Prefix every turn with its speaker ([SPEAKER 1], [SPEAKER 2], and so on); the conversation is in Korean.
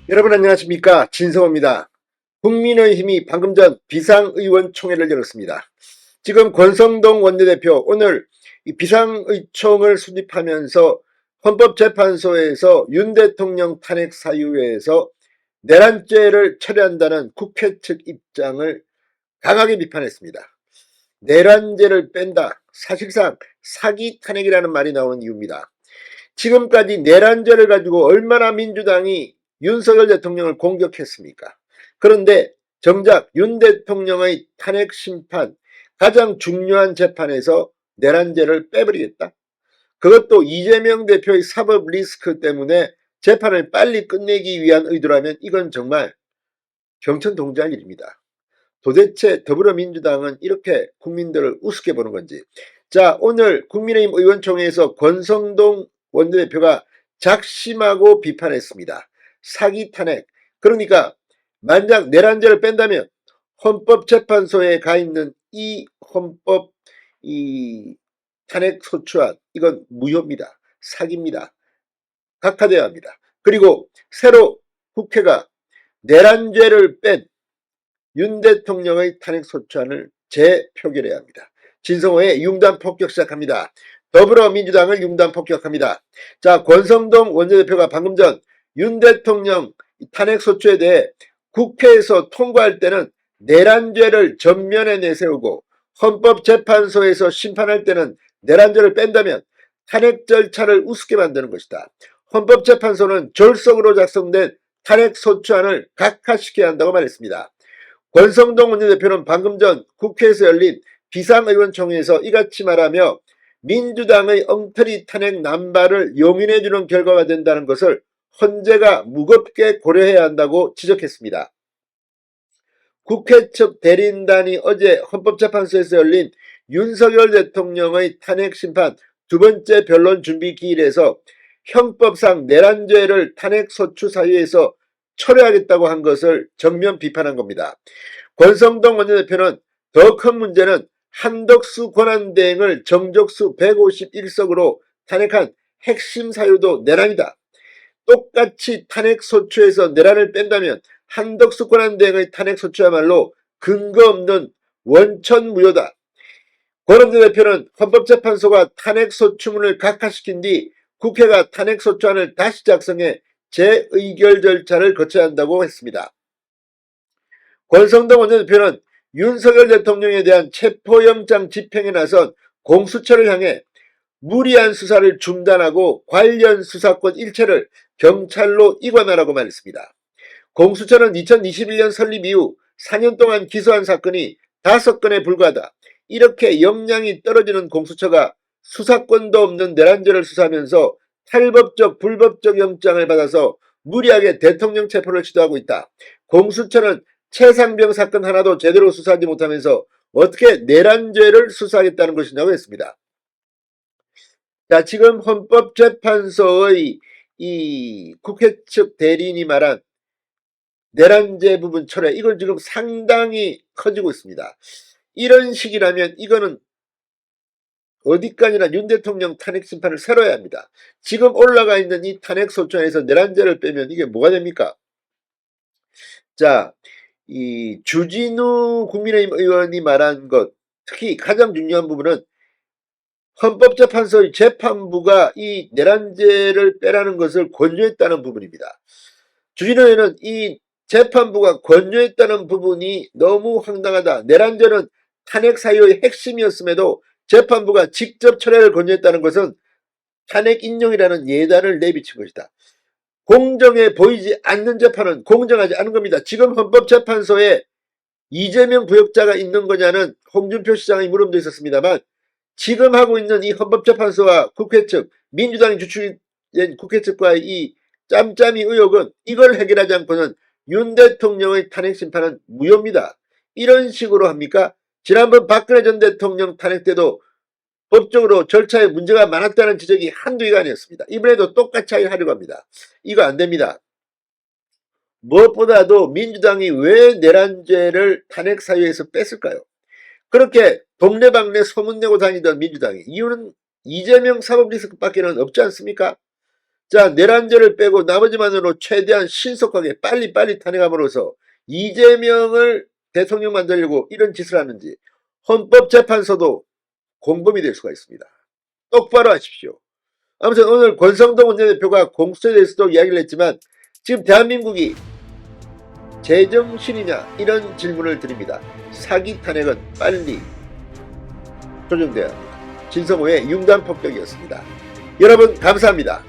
[SPEAKER 1] 여러분 안녕하십니까, 진성호입니다. 국민의힘이 방금 전 비상의원총회를 열었습니다. 지금 권성동 원내대표 오늘 이 비상의총을 수립하면서 헌법재판소에서 윤 대통령 탄핵 사유에서 내란죄를 처리한다는 국회 측 입장을 강하게 비판했습니다. 내란죄를 뺀다, 사실상 사기 탄핵이라는 말이 나온 이유입니다. 지금까지 내란죄를 가지고 얼마나 민주당이 윤석열 대통령을 공격했습니까? 그런데 정작 윤 대통령의 탄핵 심판, 가장 중요한 재판에서 내란죄를 빼버리겠다? 그것도 이재명 대표의 사법 리스크 때문에 재판을 빨리 끝내기 위한 의도라면 이건 정말 경천동지할 일입니다. 도대체 더불어민주당은 이렇게 국민들을 우습게 보는 건지. 자, 오늘 국민의힘 의원총회에서 권성동 원내대표가 작심하고 비판했습니다. 사기 탄핵. 그러니까 만약 내란죄를 뺀다면 헌법재판소에 가 있는 이 헌법 탄핵 소추안, 이건 무효입니다. 사기입니다. 각하되어야 합니다. 그리고 새로 국회가 내란죄를 뺀 윤 대통령의 탄핵 소추안을 재표결해야 합니다. 진성호의 융단 폭격 시작합니다. 더불어민주당을 융단 폭격합니다. 자, 권성동 원내대표가 방금 전 윤 대통령 탄핵 소추에 대해 국회에서 통과할 때는 내란죄를 전면에 내세우고 헌법재판소에서 심판할 때는 내란죄를 뺀다면 탄핵 절차를 우습게 만드는 것이다. 헌법재판소는 졸속으로 작성된 탄핵 소추안을 각하시켜야 한다고 말했습니다. 권성동 원내대표는 방금 전 국회에서 열린 비상의원총회에서 이같이 말하며 민주당의 엉터리 탄핵 남발을 용인해주는 결과가 된다는 것을 헌재가 무겁게 고려해야 한다고 지적했습니다. 국회 측 대리인단이 어제 헌법재판소에서 열린 윤석열 대통령의 탄핵 심판 두 번째 변론 준비 기일에서 형법상 내란죄를 탄핵 소추 사유에서 철회하겠다고 한 것을 정면 비판한 겁니다. 권성동 원내대표는 더 큰 문제는 한덕수 권한대행을 정족수 151석으로 탄핵한 핵심 사유도 내란이다. 똑같이 탄핵 소추에서 내란을 뺀다면 한덕수 권한대행의 탄핵 소추야말로 근거 없는 원천무효다. 권 원내대표는 헌법재판소가 탄핵 소추문을 각하시킨 뒤 국회가 탄핵 소추안을 다시 작성해 재의결 절차를 거쳐야 한다고 했습니다. 권성동 원내대표는 윤석열 대통령에 대한 체포영장 집행에 나선 공수처를 향해 무리한 수사를 중단하고 관련 수사권 일체를 경찰로 이관하라고 말했습니다. 공수처는 2021년 설립 이후 4년 동안 기소한 사건이 5건에 불과하다. 이렇게 역량이 떨어지는 공수처가 수사권도 없는 내란죄를 수사하면서 탈법적 불법적 영장을 받아서 무리하게 대통령 체포를 시도하고 있다. 공수처는 최상병 사건 하나도 제대로 수사하지 못하면서 어떻게 내란죄를 수사하겠다는 것이냐고 했습니다. 자, 지금 헌법재판소의 이 국회 측 대리인이 말한 내란죄 부분 철회, 이건 지금 상당히 커지고 있습니다. 이런 식이라면 이거는 어디까지나 윤 대통령 탄핵 심판을 새로 해야 합니다. 지금 올라가 있는 이 탄핵 소추안에서 내란죄를 빼면 이게 뭐가 됩니까? 자, 이 주진우 국민의힘 의원이 말한 것, 특히 가장 중요한 부분은 헌법재판소의 재판부가 이 내란죄를 빼라는 것을 권유했다는 부분입니다. 주진우 의원은 이 재판부가 권유했다는 부분이 너무 황당하다. 내란죄는 탄핵 사유의 핵심이었음에도 재판부가 직접 철회를 권유했다는 것은 탄핵 인용이라는 예단을 내비친 것이다. 공정해 보이지 않는 재판은 공정하지 않은 겁니다. 지금 헌법재판소에 이재명 부역자가 있는 거냐는 홍준표 시장의 물음도 있었습니다만, 지금 하고 있는 이 헌법재판소와 국회 측, 민주당이 주축인 국회 측과의 이 짬짬이 의혹은 이걸 해결하지 않고는 윤 대통령의 탄핵 심판은 무효입니다. 이런 식으로 합니까? 지난번 박근혜 전 대통령 탄핵 때도 법적으로 절차에 문제가 많았다는 지적이 한두개가 아니었습니다. 이번에도 똑같이 하려고 합니다. 이거 안 됩니다. 무엇보다도 민주당이 왜 내란죄를 탄핵 사유에서 뺐을까요? 그렇게 동네방네 소문내고 다니던 민주당이, 이유는 이재명 사법 리스크밖에는 없지 않습니까? 자, 내란죄를 빼고 나머지만으로 최대한 신속하게 빨리빨리 탄핵함으로써 이재명을 대통령 만들려고 이런 짓을 하는지 헌법재판소도 공범이 될 수가 있습니다. 똑바로 하십시오. 아무튼 오늘 권성동 원내대표가 공수처에 대해서도 이야기를 했지만 지금 대한민국이 제정신이냐 이런 질문을 드립니다. 사기 탄핵은 빨리 조정돼야 합니다. 진성호의 융단 폭격이었습니다. 여러분 감사합니다.